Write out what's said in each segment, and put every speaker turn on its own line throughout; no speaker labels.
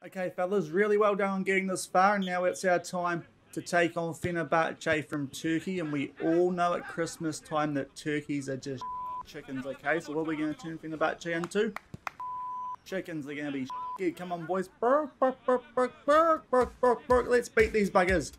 Okay, fellas, really well done on getting this far, and now it's our time to take on Fenerbahçe from Turkey, and we all know at Christmas time that turkeys are just chickens, okay? So what are we going to turn Fenerbahçe into? Chickens are going to be shit. Come on, boys. Burk, burk, burk, burk, burk, burk, burk, burk. Let's beat these buggers.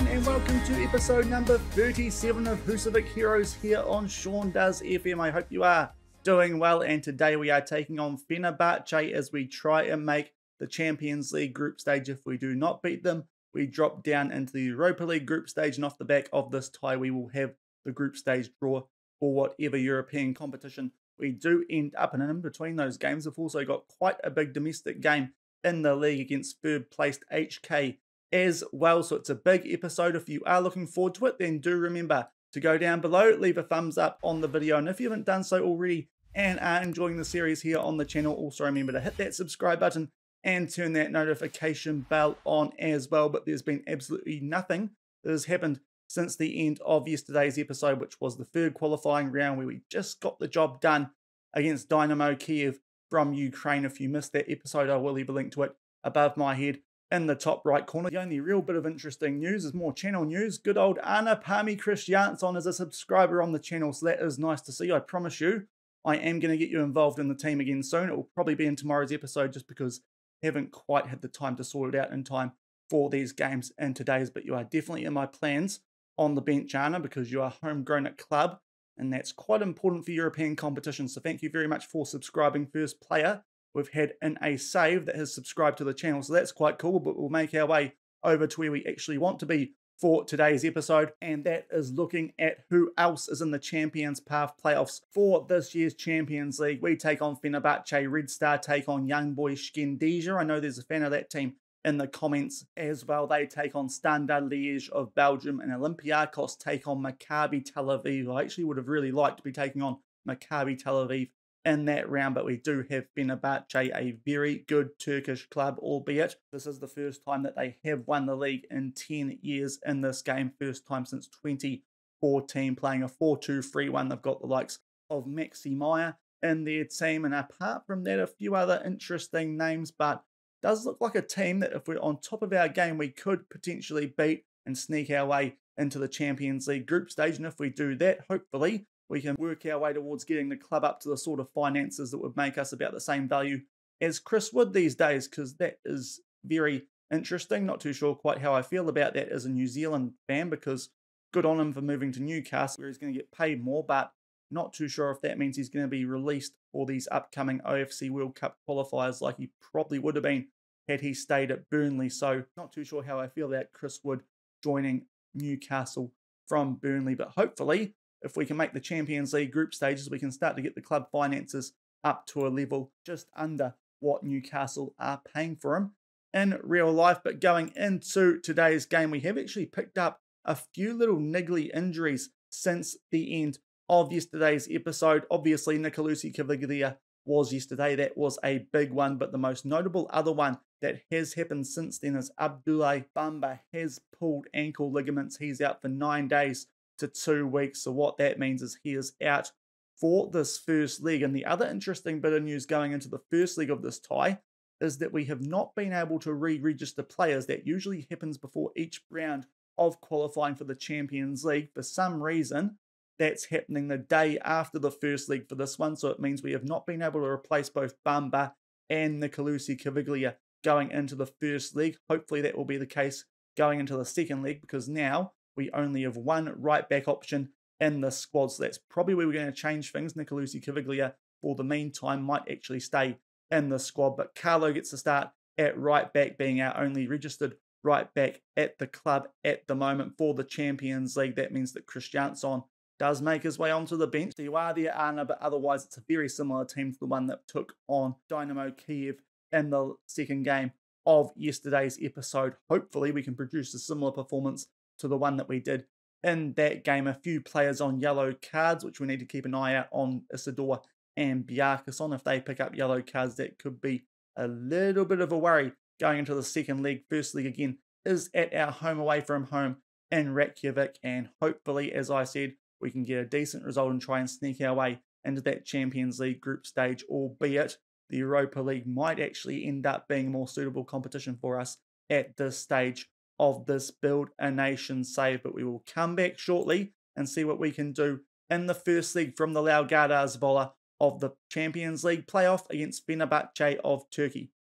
And welcome to episode number 37 of Husavik Heroes here on Shaun Does FM. I hope you are doing well, and today we are taking on Fenerbahçe as we try and make the Champions League group stage. If we do not beat them, we drop down into the Europa League group stage, and off the back of this tie we will have the group stage draw for whatever European competition we do end up in. And in between those games, we've also got quite a big domestic game in the league against third placed HK as well. So it's a big episode. If you are looking forward to it, then do remember to go down below, leave a thumbs up on the video, and if you haven't done so already and are enjoying the series here on the channel, also remember to hit that subscribe button and turn that notification bell on as well. But there's been absolutely nothing that has happened since the end of yesterday's episode, which was the third qualifying round where we just got the job done against Dynamo Kiev from Ukraine. If you missed that episode, I will leave a link to it above my head in the top right corner. The only real bit of interesting news is more channel news. Good old Anna Pami Christianson is a subscriber on the channel, so that is nice to see. I promise you, I am going to get you involved in the team again soon. It will probably be in tomorrow's episode just because I haven't quite had the time to sort it out in time for these games in today's, but you are definitely in my plans on the bench, Anna, because you are homegrown at club, and that's quite important for European competitions. So thank you very much for subscribing. First player we've had in a save that has subscribed to the channel, so that's quite cool. But we'll make our way over to where we actually want to be for today's episode, and that is looking at who else is in the Champions Path playoffs for this year's Champions League. We take on Fenerbahçe. Red Star take on young boy Scandizia. I know there's a fan of that team in the comments as well. They take on Standard Liège of Belgium, and Olympiacos take on Maccabi Tel Aviv. I actually would have really liked to be taking on Maccabi Tel Aviv in that round, but we do have Fenerbahçe, a very good Turkish club, albeit this is the first time that they have won the league in 10 years in this game. First time since 2014, playing a 4-2-3-1. They've got the likes of Maxi Meyer in their team, and apart from that, a few other interesting names, but does look like a team that if we're on top of our game, we could potentially beat and sneak our way into the Champions League group stage. And if we do that, hopefully we can work our way towards getting the club up to the sort of finances that would make us about the same value as Chris Wood these days, because that is very interesting. Not too sure quite how I feel about that as a New Zealand fan, because good on him for moving to Newcastle where he's going to get paid more, but not too sure if that means he's going to be released for these upcoming OFC World Cup qualifiers like he probably would have been had he stayed at Burnley. So not too sure how I feel about Chris Wood joining Newcastle from Burnley, but hopefully if we can make the Champions League group stages, we can start to get the club finances up to a level just under what Newcastle are paying for him in real life. But going into today's game, we have actually picked up a few little niggly injuries since the end of yesterday's episode. Obviously, Nicolussi Caviglia was yesterday. That was a big one, but the most notable other one that has happened since then is Abdoulaye Bamba has pulled ankle ligaments. He's out for 9 days to 2 weeks. So what that means is he is out for this first leg. And the other interesting bit of news going into the first leg of this tie is that we have not been able to re-register players. That usually happens before each round of qualifying for the Champions League. For some reason, that's happening the day after the first leg for this one. So it means we have not been able to replace both Bamba and Nicolussi Caviglia going into the first leg. Hopefully that will be the case going into the second leg, because now we only have one right back option in the squad. So that's probably where we're going to change things. Nicolussi Caviglia, for the meantime, might actually stay in the squad. But Carlo gets to start at right back, being our only registered right back at the club at the moment for the Champions League. That means that Christianson does make his way onto the bench. So you are there, Anna, but otherwise it's a very similar team to the one that took on Dynamo Kiev in the second game of yesterday's episode. Hopefully we can produce a similar performance to the one that we did in that game. A few players on yellow cards, which we need to keep an eye out on Isidore and Bjarkason. If they pick up yellow cards, that could be a little bit of a worry going into the second leg. First leg again is at our home away from home in Reykjavik, and hopefully, as I said, we can get a decent result and try and sneak our way into that Champions League group stage, albeit the Europa League might actually end up being a more suitable competition for us at this stage of this Build a Nation save. But we will come back shortly and see what we can do in the first leg from the Laugardas Vola of the Champions League playoff against Fenerbahçe of Turkey.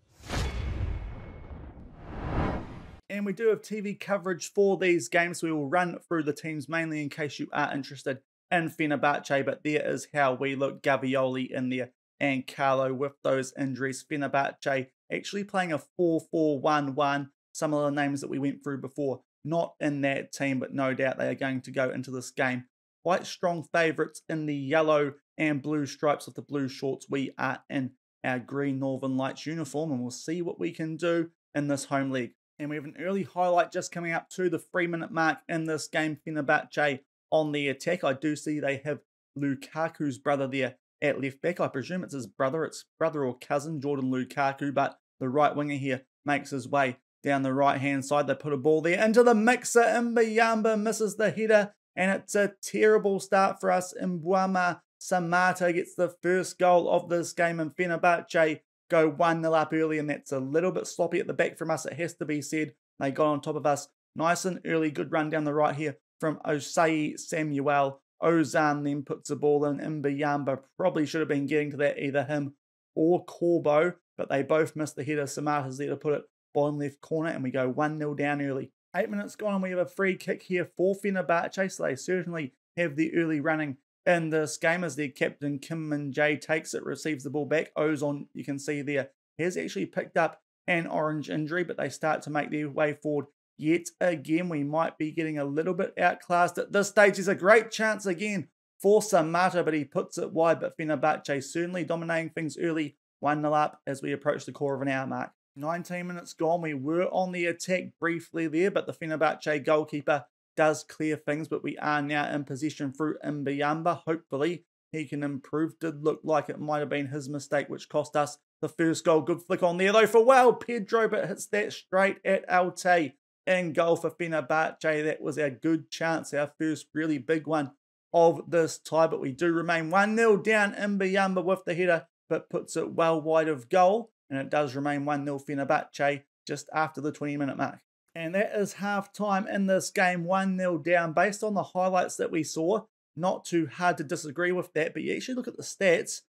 And we do have TV coverage for these games. We will run through the teams mainly in case you are interested in Fenerbahçe, but there is how we look. Gavioli in there and Carlo with those injuries. Fenerbahçe actually playing a 4-4-1-1. Some of the names that we went through before not in that team, but no doubt they are going to go into this game quite strong favourites in the yellow and blue stripes of the blue shorts. We are in our green Northern Lights uniform, and we'll see what we can do in this home league. And we have an early highlight just coming up to the 3-minute mark in this game. Fenerbahçe on the attack. I do see they have Lukaku's brother there at left back. I presume it's his brother. It's brother or cousin, Jordan Lukaku, but the right winger here makes his way down the right-hand side. They put a ball there into the mixer. Mbuyamba misses the header, and it's a terrible start for us. Mbuyamba Samata gets the first goal of this game, and Fenerbahçe go 1-0 up early, and that's a little bit sloppy at the back from us, it has to be said. They got on top of us nice and early. Good run down the right here from Osei Samuel. Ozan then puts the ball in. Mbuyamba probably should have been getting to that, either him or Corbo, but they both missed the header. Samata's there to put it bottom left corner, and we go 1-0 down early. 8 minutes gone, and we have a free kick here for Fenerbahçe, so they certainly have the early running in this game as their captain Kim Min-jae takes it, receives the ball back. Ozon, you can see there, has actually picked up an orange injury, but they start to make their way forward yet again. We might be getting a little bit outclassed at this stage. There's a great chance again for Samata, but he puts it wide. But Fenerbahçe certainly dominating things early, 1-0 up as we approach the quarter of an hour mark. 19 minutes gone. We were on the attack briefly there, but the Fenerbahçe goalkeeper does clear things, but we are now in possession through Mbuyamba. Hopefully he can improve. Did look like it might have been his mistake which cost us the first goal. Good flick on there though for Pedro, but hits that straight at Alte in goal for Fenerbahçe. That was our good chance, our first really big one of this tie, but we do remain 1-0 down. Mbuyamba with the header, but puts it well wide of goal, and it does remain 1-0 Fenerbahçe just after the 20-minute mark. And that is half-time in this game, 1-0 down. Based on the highlights that we saw, not too hard to disagree with that, but you actually look at the stats,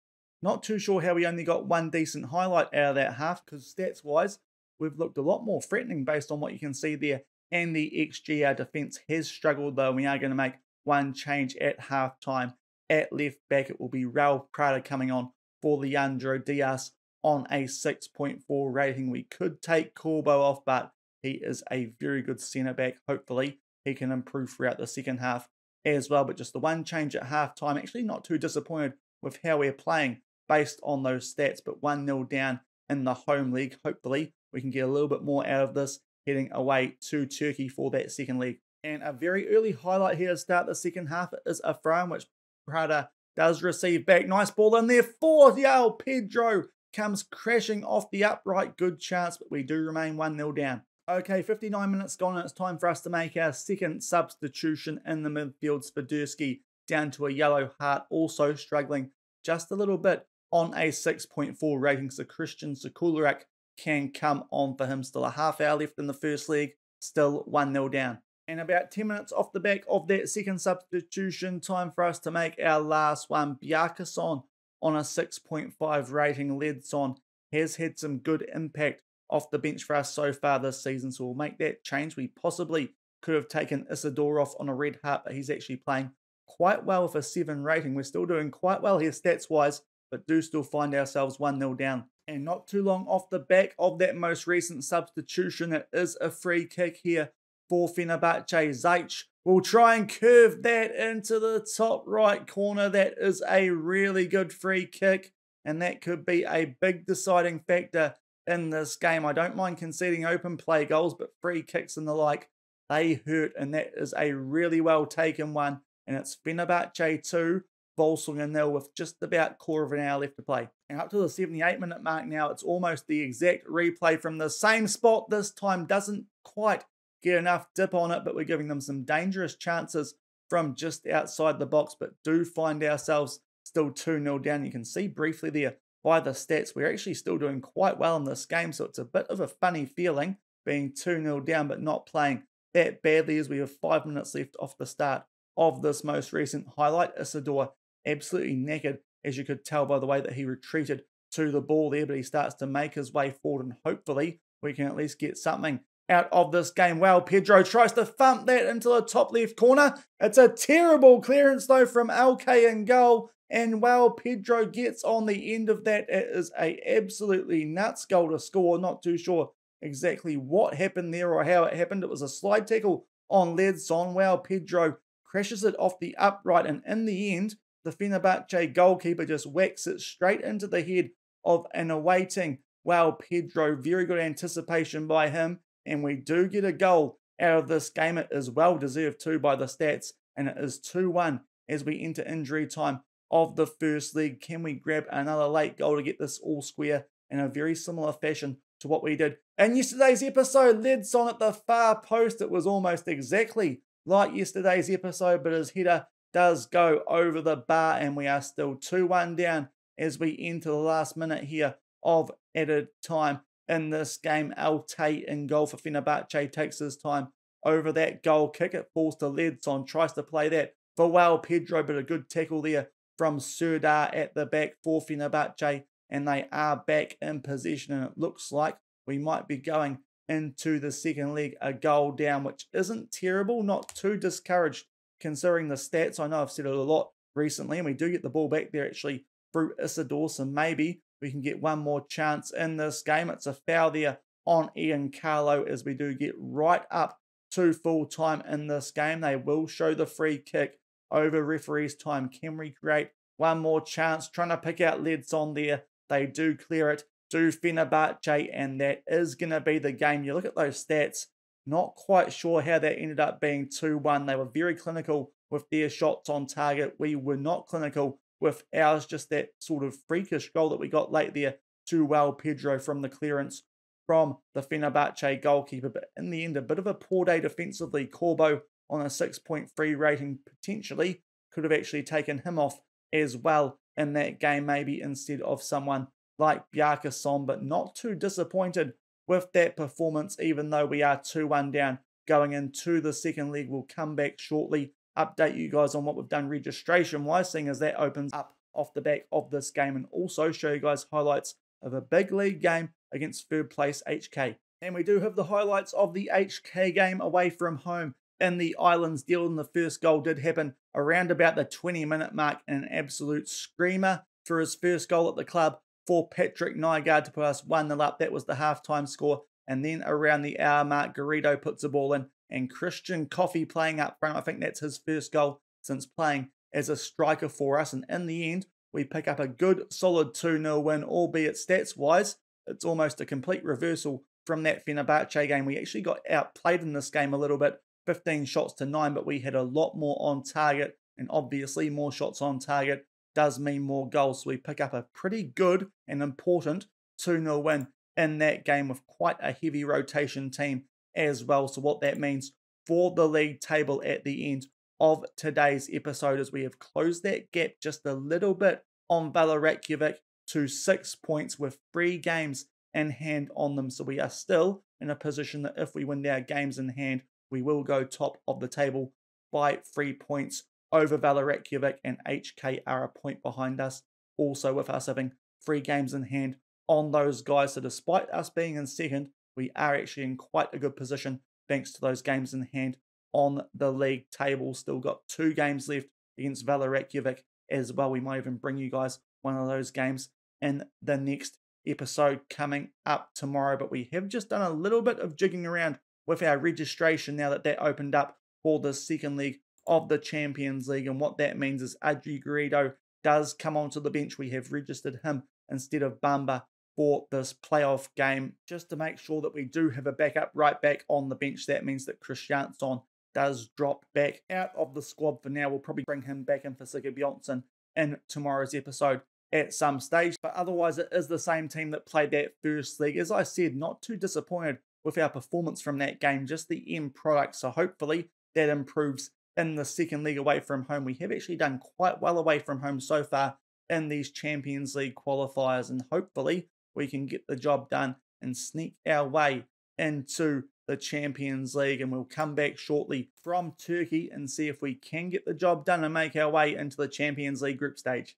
not too sure how we only got one decent highlight out of that half, because stats-wise, we've looked a lot more threatening based on what you can see there. And the XG, our defence has struggled, though. We are going to make one change at half-time. At left back, it will be Raul Prada coming on for Leandro Diaz on a 6.4 rating. We could take Corbo off, but he is a very good centre-back. Hopefully, he can improve throughout the second half as well. But just the one change at half-time. Actually not too disappointed with how we're playing based on those stats. But 1-0 down in the home league. Hopefully, we can get a little bit more out of this heading away to Turkey for that second leg. And a very early highlight here to start the second half is a throw in which Prada does receive back. Nice ball in there for Pedro. Comes crashing off the upright. Good chance, but we do remain 1-0 down. Okay, 59 minutes gone, and it's time for us to make our second substitution in the midfield. Swiderski down to a yellow heart, also struggling just a little bit on a 6.4 rating. So Christian Sekularek can come on for him. Still a half hour left in the first leg, still 1-0 down. And about 10 minutes off the back of that second substitution, time for us to make our last one. Bjarkason on a 6.5 rating. Ledson has had some good impact off the bench for us so far this season, so we'll make that change. We possibly could have taken Isidore off on a red heart, but he's actually playing quite well with a 7 rating. We're still doing quite well here stats-wise, but do still find ourselves 1-0 down. And not too long off the back of that most recent substitution, it is a free kick here for Fenerbahçe. Zajc will try and curve that into the top right corner. That is a really good free kick, and that could be a big deciding factor in this game. I don't mind conceding open play goals, but free kicks and the like they hurt, and that is a really well taken one. And it's Fenerbahçe 2, Völsungur 0 with just about quarter of an hour left to play. And up to the 78-minute mark now, it's almost the exact replay from the same spot. This time doesn't quite get enough dip on it, but we're giving them some dangerous chances from just outside the box, but do find ourselves still 2-0 down. You can see briefly there by the stats, we're actually still doing quite well in this game, so it's a bit of a funny feeling being 2-0 down, but not playing that badly as we have 5 minutes left off the start of this most recent highlight. Isidore absolutely knackered, as you could tell by the way that he retreated to the ball there, but he starts to make his way forward, and hopefully we can at least get something out of this game. Well, Pedro tries to thump that into the top left corner. It's a terrible clearance though from LK in goal, and well, Pedro gets on the end of that. It is a absolutely nuts goal to score. Not too sure exactly what happened there or how it happened. It was a slide tackle on Ledson. Well, Pedro crashes it off the upright, and in the end, the Fenerbahçe goalkeeper just whacks it straight into the head of an awaiting, well, Pedro. Very good anticipation by him, and we do get a goal out of this game. It is well deserved too by the stats, and it is 2-1 as we enter injury time of the first leg. Can we grab another late goal to get this all square in a very similar fashion to what we did in yesterday's episode? Ledson at the far post. It was almost exactly like yesterday's episode, but his header does go over the bar, and we are still 2-1 down as we enter the last minute here of added time in this game. Altay in goal for Fenerbahçe takes his time over that goal kick. It falls to Ledson, tries to play that for well Pedro, but a good tackle there from Serdar at the back for Fenerbahçe, and they are back in possession, and it looks like we might be going into the second leg a goal down, which isn't terrible, not too discouraged considering the stats. I know I've said it a lot recently, and we do get the ball back there actually through Isidore, so maybe we can get one more chance in this game. It's a foul there on Ian Carlo as we do get right up to full time in this game. They will show the free kick over referee's time. Can we create one more chance? Trying to pick out Ledson there. They do clear it to Fenerbahçe, and that is going to be the game. You look at those stats, not quite sure how that ended up being 2-1. They were very clinical with their shots on target. We were not clinical with ours, just that sort of freakish goal that we got late there to well Pedro from the clearance from the Fenerbahçe goalkeeper. But in the end, a bit of a poor day defensively. Corbo on a 6.3 rating potentially could have actually taken him off as well in that game, maybe instead of someone like Bjarkason, but not too disappointed with that performance, even though we are 2-1 down going into the second leg. We'll come back shortly, update you guys on what we've done registration-wise, seeing as that opens up off the back of this game, and also show you guys highlights of a big league game against third place HK. And we do have the highlights of the HK game away from home in the Islands deal, and the first goal did happen around about the 20-minute mark, an absolute screamer for his first goal at the club for Patrick Nygaard to put us 1-0 up. That was the halftime score. And then around the hour mark, Garrido puts the ball in, and Christian Coffey playing up front. I think that's his first goal since playing as a striker for us. And in the end, we pick up a good, solid 2-0 win, albeit stats-wise, it's almost a complete reversal from that Fenerbahçe game. We actually got outplayed in this game a little bit, 15 shots to 9, but we had a lot more on target, and obviously more shots on target does mean more goals. So we pick up a pretty good and important 2-0 win in that game with quite a heavy rotation team as well. So what that means for the league table at the end of today's episode is we have closed that gap just a little bit on Valorant to 6 points with 3 games in hand on them. So we are still in a position that if we win our games in hand, we will go top of the table by 3 points over Valorant, and HK are a point behind us, also with us having 3 games in hand on those guys. So despite us being in second, we are actually in quite a good position thanks to those games in hand on the league table. Still got 2 games left against Valorant as well. We might even bring you guys one of those games in the next episode coming up tomorrow. But we have just done a little bit of jigging around with our registration now that opened up for the second leg of the Champions League. And what that means is Adri Garrido does come onto the bench. We have registered him instead of Bamba for this playoff game, just to make sure that we do have a backup right back on the bench. That means that Christiansson does drop back out of the squad for now. We'll probably bring him back in for Sigurd in tomorrow's episode at some stage. But otherwise, it is the same team that played that first leg. As I said, not too disappointed with our performance from that game, just the end product. So hopefully that improves in the second leg away from home. We have actually done quite well away from home so far in these Champions League qualifiers, and hopefully we can get the job done and sneak our way into the Champions League. And we'll come back shortly from Turkey and see if we can get the job done and make our way into the Champions League group stage.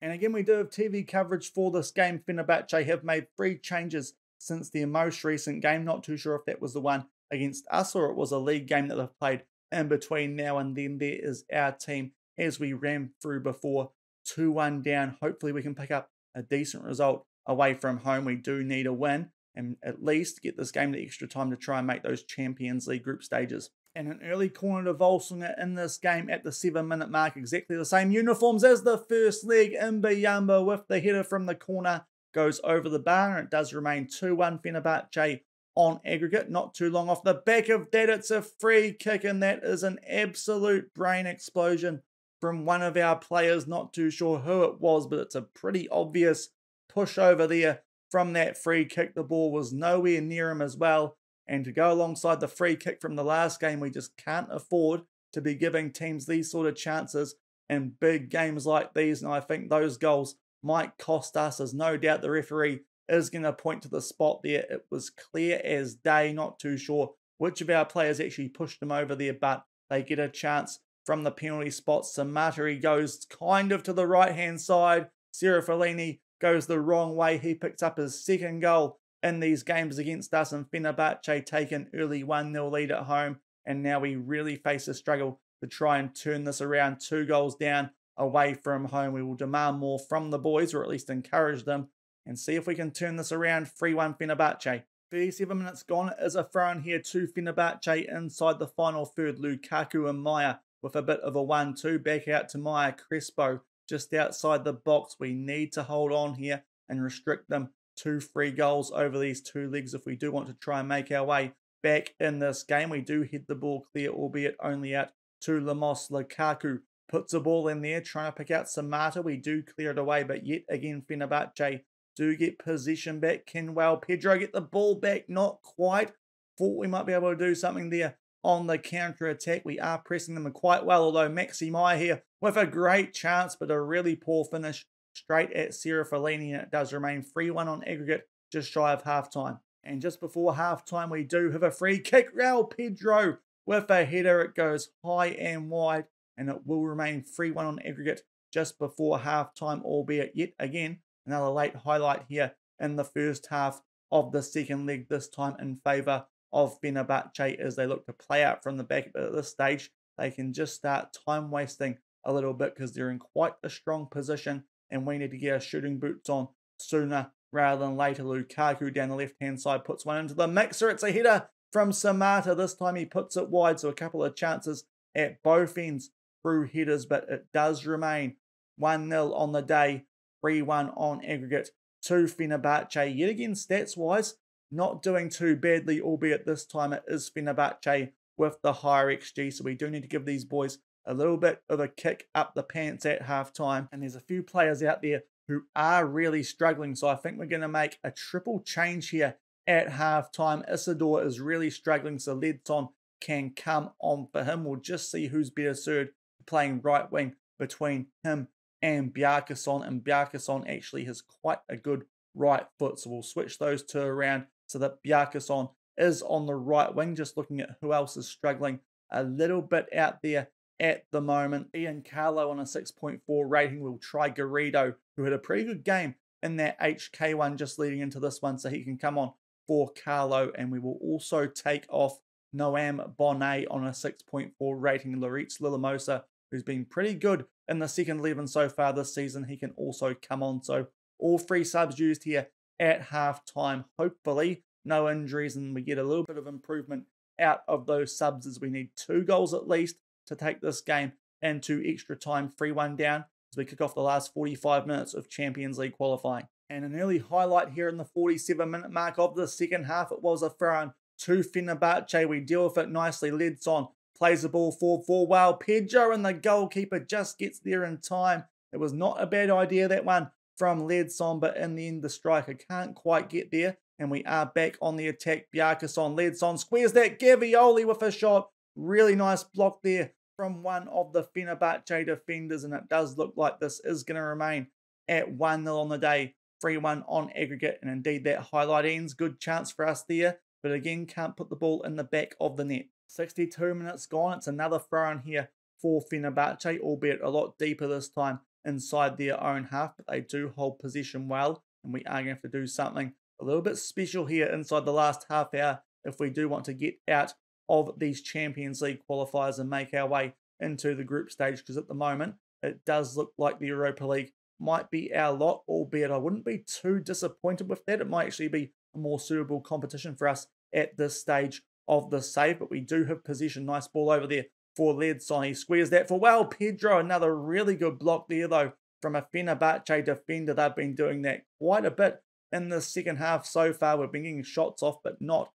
And again, we do have TV coverage for this game. Fenerbahçe have made 3 changes since their most recent game. Not too sure if that was the one against us or it was a league game that they've played in between now and then. There is our team as we ran through before, 2-1 down. Hopefully we can pick up a decent result away from home. We do need a win and at least get this game the extra time to try and make those Champions League group stages. And an early corner to Völsungur in this game at the 7-minute mark. Exactly the same uniforms as the first leg. Mbiyamba with the header from the corner goes over the bar. And it does remain 2-1 Fenerbahçe on aggregate. Not too long off the back of that, it's a free kick. And that is an absolute brain explosion from one of our players. Not too sure who it was, but it's a pretty obvious push over there from that free kick. The ball was nowhere near him as well. And to go alongside the free kick from the last game, we just can't afford to be giving teams these sort of chances in big games like these. And I think those goals might cost us, as no doubt the referee is going to point to the spot there. It was clear as day. Not too sure which of our players actually pushed them over there, but they get a chance from the penalty spot. Samatari goes kind of to the right-hand side. Serafellini goes the wrong way. He picks up his second goal in these games against us, and Fenerbahçe take an early 1-0 lead at home. And now we really face a struggle to try and turn this around. 2 goals down away from home. We will demand more from the boys, or at least encourage them, and see if we can turn this around. 3-1 Fenerbahçe. 37 minutes gone. It is a throw in here to Fenerbahçe inside the final third. Lukaku and Maya with a bit of a 1-2. Back out to Maya. Crespo just outside the box. We need to hold on here and restrict them 2 free goals over these 2 legs if we do want to try and make our way back in this game. We do head the ball clear, albeit only out to Lemos. Lukaku puts a ball in there, trying to pick out Samata. We do clear it away, but yet again Fenerbahçe do get possession back. Kenwell, Pedro get the ball back, not quite. Thought we might be able to do something there on the counter-attack. We are pressing them quite well, although Maxi Maya here with a great chance, but a really poor finish straight at Serafellini, and it does remain 3-1 on aggregate, just shy of half-time. And just before half-time, we do have a free kick. Raul Pedro with a header. It goes high and wide, and it will remain 3-1 on aggregate just before half-time, albeit yet again another late highlight here in the first half of the second leg, this time in favour of Fenerbahçe as they look to play out from the back. But at this stage, they can just start time wasting a little bit because they're in quite a strong position, and we need to get our shooting boots on sooner rather than later. Lukaku down the left-hand side puts one into the mixer. It's a header from Samata. This time he puts it wide, so a couple of chances at both ends through headers, but it does remain 1-0 on the day, 3-1 on aggregate to Fenerbahçe. Yet again, stats-wise, not doing too badly, albeit this time it is Fenerbahçe with the higher XG, so we do need to give these boys a little bit of a kick up the pants at halftime. And there's a few players out there who are really struggling, so I think we're going to make a triple change here at halftime. Isidore is really struggling, so Ledson can come on for him. We'll just see who's better suited playing right wing between him and Bjarkason, and Bjarkason actually has quite a good right foot, so we'll switch those 2 around so that Bjarkason is on the right wing. Just looking at who else is struggling a little bit out there at the moment. Ian Carlo on a 6.4 rating. We'll try Garrido, who had a pretty good game in that HK one just leading into this one, so he can come on for Carlo. And we will also take off Noam Bonnet on a 6.4 rating. Loritz Lillamosa, who's been pretty good in the second 11 so far this season, he can also come on. So all 3 subs used here at half-time. Hopefully no injuries, and we get a little bit of improvement out of those subs, as we need 2 goals at least to take this game into extra time. 3-1 down. as we kick off the last 45 minutes of Champions League qualifying. And an early highlight here in the 47-minute mark of the second half, it was a throw-in to Fenerbahçe. We deal with it nicely. Ledson plays the ball forward for well. Pedro, and the goalkeeper just gets there in time. It was not a bad idea, that one from Ledson, but in the end, the striker can't quite get there. And we are back on the attack. Bjarkason, Ledson squares that. Gavioli with a shot. Really nice block there from one of the Fenerbahçe defenders. And it does look like this is going to remain at 1-0 on the day. 3-1 on aggregate. And indeed, that highlight ends. Good chance for us there. But again, can't put the ball in the back of the net. 62 minutes gone. It's another throw-in here for Fenerbahçe, albeit a lot deeper this time inside their own half. But they do hold possession well. And we are going to have to do something a little bit special here inside the last half hour if we do want to get out of these Champions League qualifiers and make our way into the group stage. Because at the moment, it does look like the Europa League might be our lot, albeit I wouldn't be too disappointed with that. It might actually be a more suitable competition for us at this stage of the save, but we do have possession. Nice ball over there for Ledson. He squares that for well. Pedro, another really good block there though from a Fenerbahçe defender. They've been doing that quite a bit in the second half so far. We've been getting shots off, but not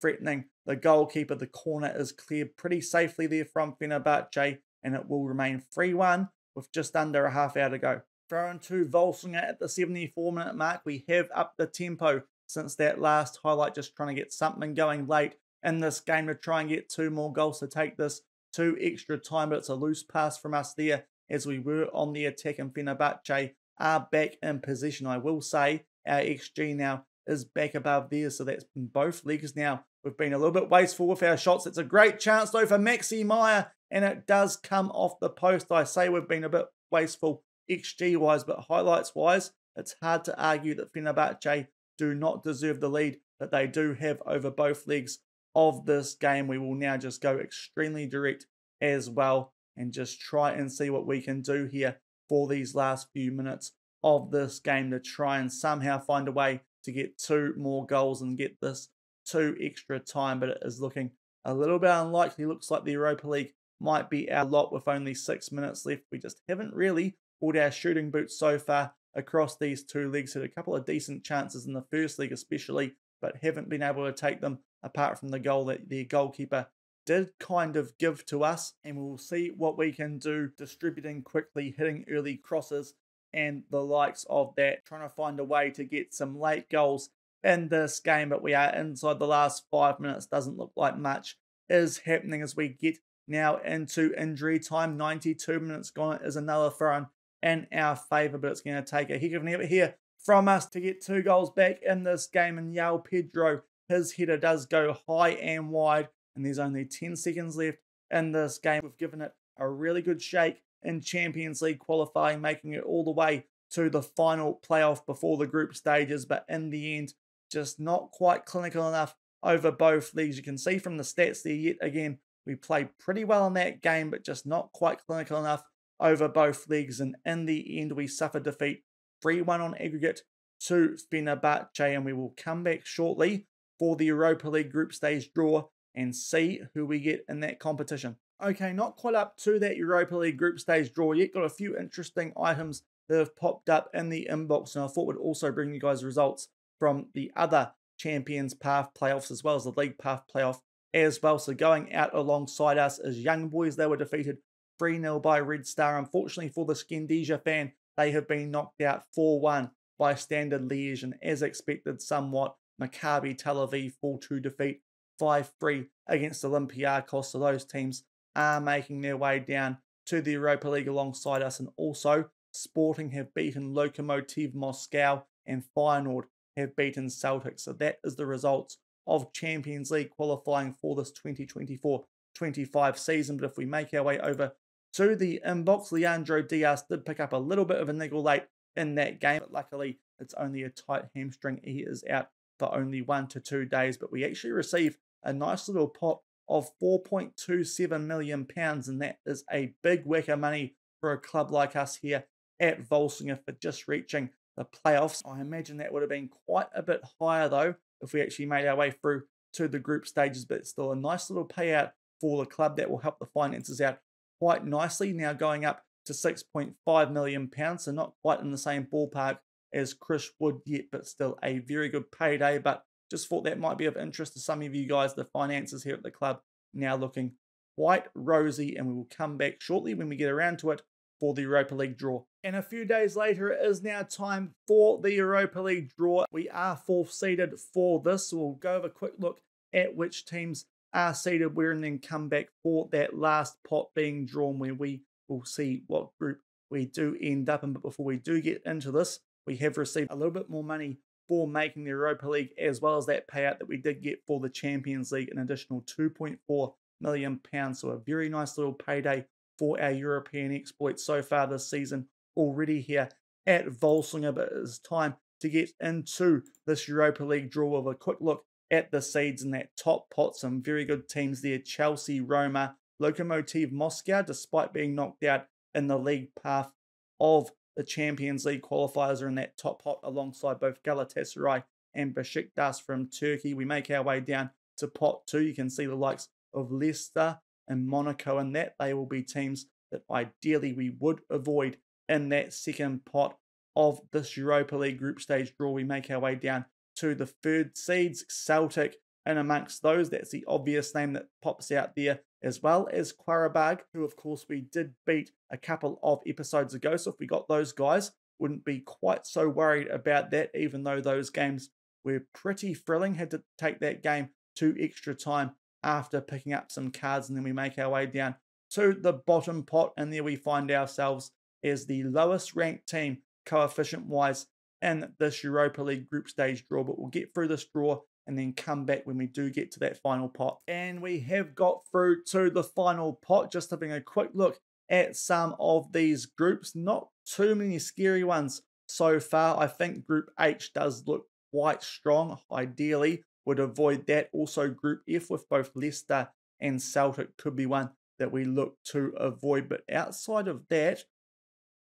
threatening the goalkeeper. The corner is cleared pretty safely there from Fenerbahçe, and it will remain 3-1 with just under a half hour to go. Throw to Völsungur at the 74-minute mark. We have upped the tempo since that last highlight, just trying to get something going late in this game to try and get 2 more goals to take this to extra time. But it's a loose pass from us there as we were on the attack, and Fenerbahçe are back in position. I will say our XG now is back above there, so that's in both legs now. We've been a little bit wasteful with our shots. It's a great chance though for Maxi Meyer, and it does come off the post. I say we've been a bit wasteful XG-wise, but highlights-wise, it's hard to argue that Fenerbahçe do not deserve the lead that they do have over both legs of this game. We will now just go extremely direct as well and just try and see what we can do here for these last few minutes of this game to try and somehow find a way to get 2 more goals and get this to extra time. But it is looking a little bit unlikely. Looks like the Europa League might be our lot with only 6 minutes left. We just haven't really pulled our shooting boots so far across these 2 leagues. Had a couple of decent chances in the first league especially, but haven't been able to take them apart from the goal that their goalkeeper did kind of give to us. And we'll see what we can do distributing quickly, hitting early crosses and the likes of that, trying to find a way to get some late goals in this game. But we are inside the last 5 minutes. Doesn't look like much is happening as we get now into injury time. 92 minutes gone. It is another throw in our favour, but it's going to take a heck of an effort here from us to get 2 goals back in this game. And João Pedro, his header does go high and wide, and there's only 10 seconds left in this game. We've given it a really good shake in Champions League qualifying, making it all the way to the final playoff before the group stages, but in the end, just not quite clinical enough over both leagues. You can see from the stats there yet again, we played pretty well in that game, but just not quite clinical enough over both leagues. And in the end, we suffered defeat 3-1 on aggregate to Fenerbahçe, and we will come back shortly for the Europa League group stage draw and see who we get in that competition. Okay, not quite up to that Europa League group stage draw yet. Got a few interesting items that have popped up in the inbox, and I thought would also bring you guys results from the other Champions Path playoffs as well as the League Path playoff as well. So going out alongside us is Young Boys. They were defeated 3-0 by Red Star. Unfortunately for the Scandinavia fan, they have been knocked out 4-1 by Standard Liège, and as expected somewhat, Maccabi Tel Aviv fall to defeat 5-3 against Olympiacos. So those teams are making their way down to the Europa League alongside us. And also, Sporting have beaten Lokomotiv Moscow, and Feyenoord have beaten Celtic. So that is the results of Champions League qualifying for this 2024-25 season. But if we make our way over to the inbox, Leandro Diaz did pick up a little bit of a niggle late in that game, but luckily it's only a tight hamstring. He is out for only 1 to 2 days, but we actually received a nice little pot of £4.27 million, and that is a big whack of money for a club like us here at Völsungur for just reaching the playoffs. I imagine that would have been quite a bit higher though if we actually made our way through to the group stages, but still a nice little payout for the club that will help the finances out quite nicely. Now going up to £6.5 million, so not quite in the same ballpark as Chris Wood yet, but still a very good payday. But just thought that might be of interest to some of you guys. The finances here at the club now looking quite rosy, and we will come back shortly when we get around to it for the Europa League draw. And a few days later, it is now time for the Europa League draw. We are fourth seeded for this, so we'll go over a quick look at which teams are seeded where, and then come back for that last pot being drawn, where we will see what group we do end up in. But before we do get into this, we have received a little bit more money for making the Europa League, as well as that payout that we did get for the Champions League, an additional £2.4 million. So a very nice little payday for our European exploits so far this season already here at Völsungur. But it's time to get into this Europa League draw with a quick look at the seeds in that top pot. Some very good teams there: Chelsea, Roma, Lokomotiv Moscow, despite being knocked out in the league path of the Champions League qualifiers, are in that top pot alongside both Galatasaray and Besiktas from Turkey. We make our way down to pot 2. You can see the likes of Leicester and Monaco in that. They will be teams that ideally we would avoid in that second pot of this Europa League group stage draw. We make our way down to the third seeds, Celtic, and amongst those, that's the obvious name that pops out there, as well as Qarabağ, who of course we did beat a couple of episodes ago. So if we got those guys, wouldn't be quite so worried about that, even though those games were pretty thrilling. Had to take that game to extra time after picking up some cards, and then we make our way down to the bottom pot, and there we find ourselves as the lowest ranked team coefficient-wise in this Europa League group stage draw. But we'll get through this draw and then come back when we do get to that final pot. And we have got through to the final pot. Just having a quick look at some of these groups. Not too many scary ones so far. I think Group H does look quite strong. Ideally, would avoid that. Also, Group F with both Leicester and Celtic could be one that we look to avoid. But outside of that,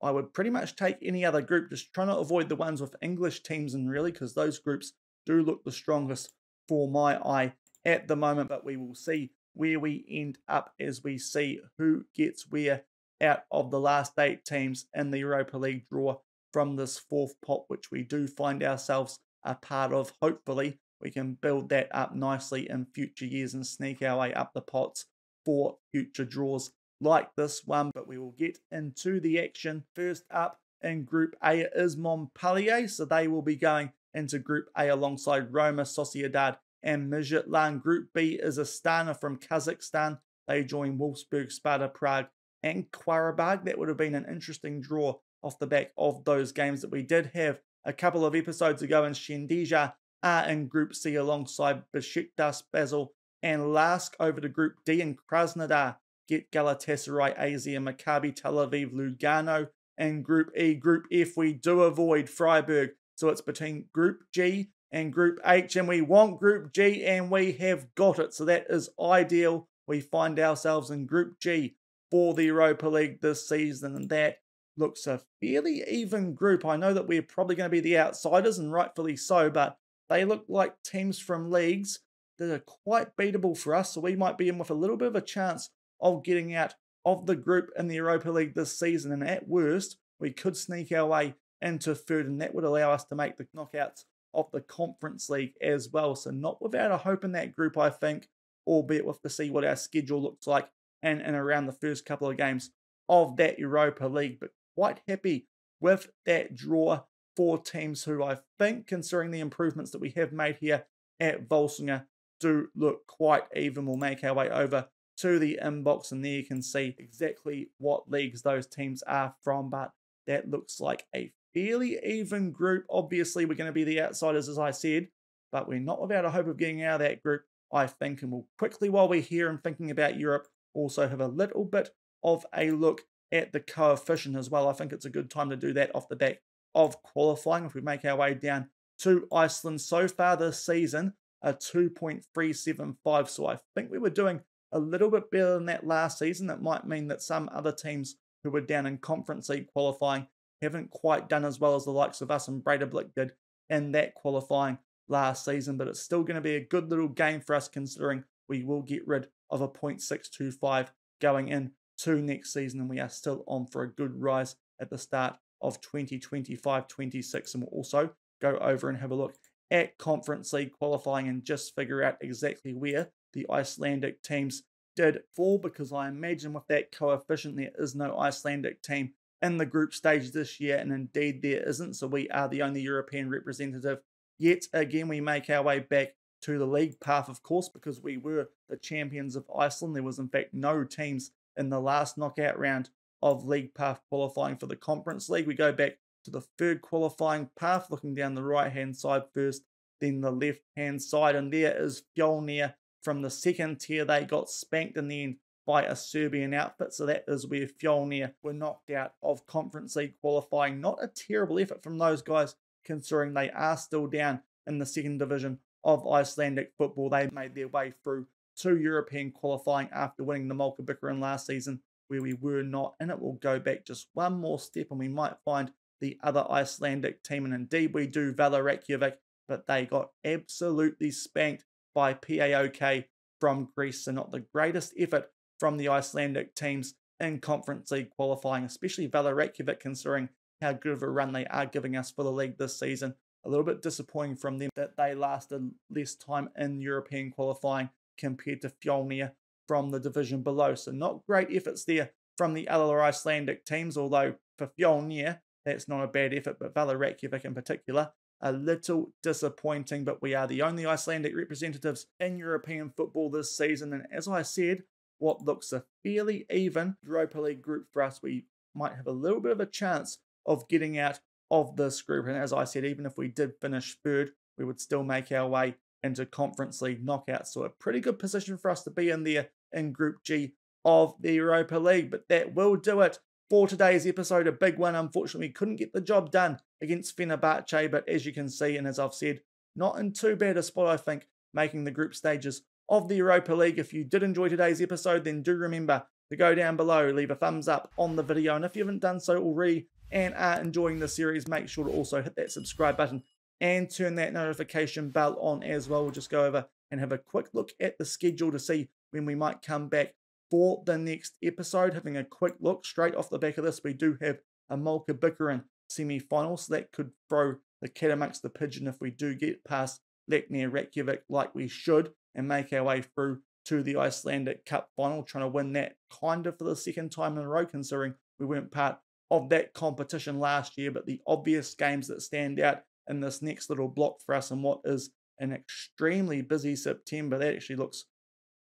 I would pretty much take any other group, just trying to avoid the ones with English teams in, really, because those groups do look the strongest for my eye at the moment. But we will see where we end up as we see who gets where out of the last 8 teams in the Europa League draw from this fourth pot, which we do find ourselves a part of. Hopefully, we can build that up nicely in future years and sneak our way up the pots for future draws like this one. But we will get into the action. First up in Group A is Montpellier, so they will be going into Group A alongside Roma, Sociedad and Midtjylland. Group B is Astana from Kazakhstan. They join Wolfsburg, Sparta Prague and Qarabağ. That would have been an interesting draw off the back of those games that we did have a couple of episodes ago. And Shendija are in Group C alongside Besiktas, Basel and Lask. Over to Group D, and Krasnodar get Galatasaray, AZ and Maccabi Tel Aviv, Lugano. And Group E, Group F, we do avoid Freiburg. So it's between Group G and Group H, and we want Group G, and we have got it. So that is ideal. We find ourselves in Group G for the Europa League this season, and that looks a fairly even group. I know that we're probably going to be the outsiders, and rightfully so, but they look like teams from leagues that are quite beatable for us, so we might be in with a little bit of a chance of getting out of the group in the Europa League this season, and at worst, we could sneak our way into third, and that would allow us to make the knockouts of the Conference League as well. So not without a hope in that group, I think, albeit we'll have to see what our schedule looks like and around the first couple of games of that Europa League. But quite happy with that draw for teams who I think, considering the improvements that we have made here at Völsungur, do look quite even. We'll make our way over to the inbox, and there you can see exactly what leagues those teams are from. But that looks like a fairly even group. Obviously, we're going to be the outsiders, as I said, but we're not without a hope of getting out of that group, I think. And we'll quickly, while we're here and thinking about Europe, also have a little bit of a look at the coefficient as well. I think it's a good time to do that off the back of qualifying. If we make our way down to Iceland, so far this season, a 2.375. So I think we were doing a little bit better than that last season. That might mean that some other teams who were down in Conference League qualifying haven't quite done as well as the likes of us and Breidablik did in that qualifying last season. But it's still going to be a good little game for us, considering we will get rid of a 0.625 going in to next season, and we are still on for a good rise at the start of 2025-26. And we'll also go over and have a look at Conference League qualifying and just figure out exactly where the Icelandic teams did fall, because I imagine with that coefficient there is no Icelandic team in the group stage this year, and indeed there isn't, so we are the only European representative. Yet again, we make our way back to the league path, of course, because we were the champions of Iceland. There was in fact no teams in the last knockout round of league path qualifying for the Conference League. We go back to the third qualifying path, looking down the right-hand side first, then the left-hand side, and there is Fjolnir from the second tier. They got spanked in the end by a Serbian outfit, so that is where Fjolnir were knocked out of Conference League qualifying. Not a terrible effort from those guys, considering they are still down in the second division of Icelandic football. They made their way through to European qualifying after winning the Molkabikaran last season, where we were not, and it will go back just one more step and we might find the other Icelandic team, and indeed we do, Valur Reykjavik, but they got absolutely spanked by PAOK from Greece. So not the greatest effort from the Icelandic teams in Conference League qualifying, especially Valur Reykjavik, considering how good of a run they are giving us for the league this season. A little bit disappointing from them that they lasted less time in European qualifying compared to Fjolnir from the division below. So not great efforts there from the other Icelandic teams, although for Fjolnir, that's not a bad effort, but Valur Reykjavik in particular, a little disappointing. But we are the only Icelandic representatives in European football this season, and as I said, what looks a fairly even Europa League group for us. We might have a little bit of a chance of getting out of this group, and as I said, even if we did finish third, we would still make our way into Conference League knockouts. So a pretty good position for us to be in there in Group G of the Europa League. But that will do it for today's episode. A big one. Unfortunately, we couldn't get the job done against Fenerbahçe, but as you can see, and as I've said, not in too bad a spot, I think, making the group stages of the Europa League. If you did enjoy today's episode, then do remember to go down below, leave a thumbs up on the video, and if you haven't done so already and are enjoying the series, make sure to also hit that subscribe button and turn that notification bell on as well. We'll just go over and have a quick look at the schedule to see when we might come back for the next episode. Having a quick look straight off the back of this, we do have a Molkabikaran semi-final, so that could throw the cat amongst the pigeon if we do get past Leiknir Reykjavik like we should and make our way through to the Icelandic Cup final, trying to win that kind of for the second time in a row, considering we weren't part of that competition last year. But the obvious games that stand out in this next little block for us in what is an extremely busy September, that actually looks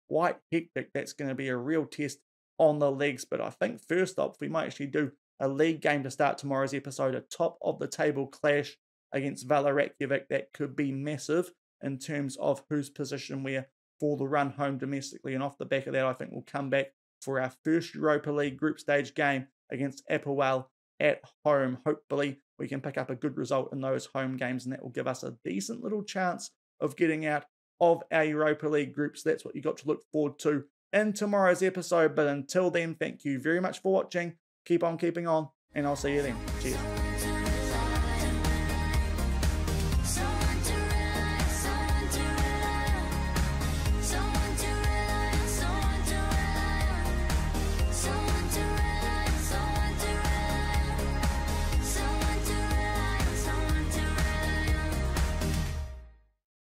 quite hectic. That's going to be a real test on the legs. But I think first up, we might actually do a league game to start tomorrow's episode, a top of the table clash against Valur Reykjavik. That could be massive in terms of whose position we're for the run home domestically. And off the back of that, I think we'll come back for our first Europa League group stage game against Apoel at home. Hopefully we can pick up a good result in those home games, and that will give us a decent little chance of getting out of our Europa League groups. That's what you got to look forward to in tomorrow's episode. But until then, thank you very much for watching. Keep on keeping on, and I'll see you then. Cheers.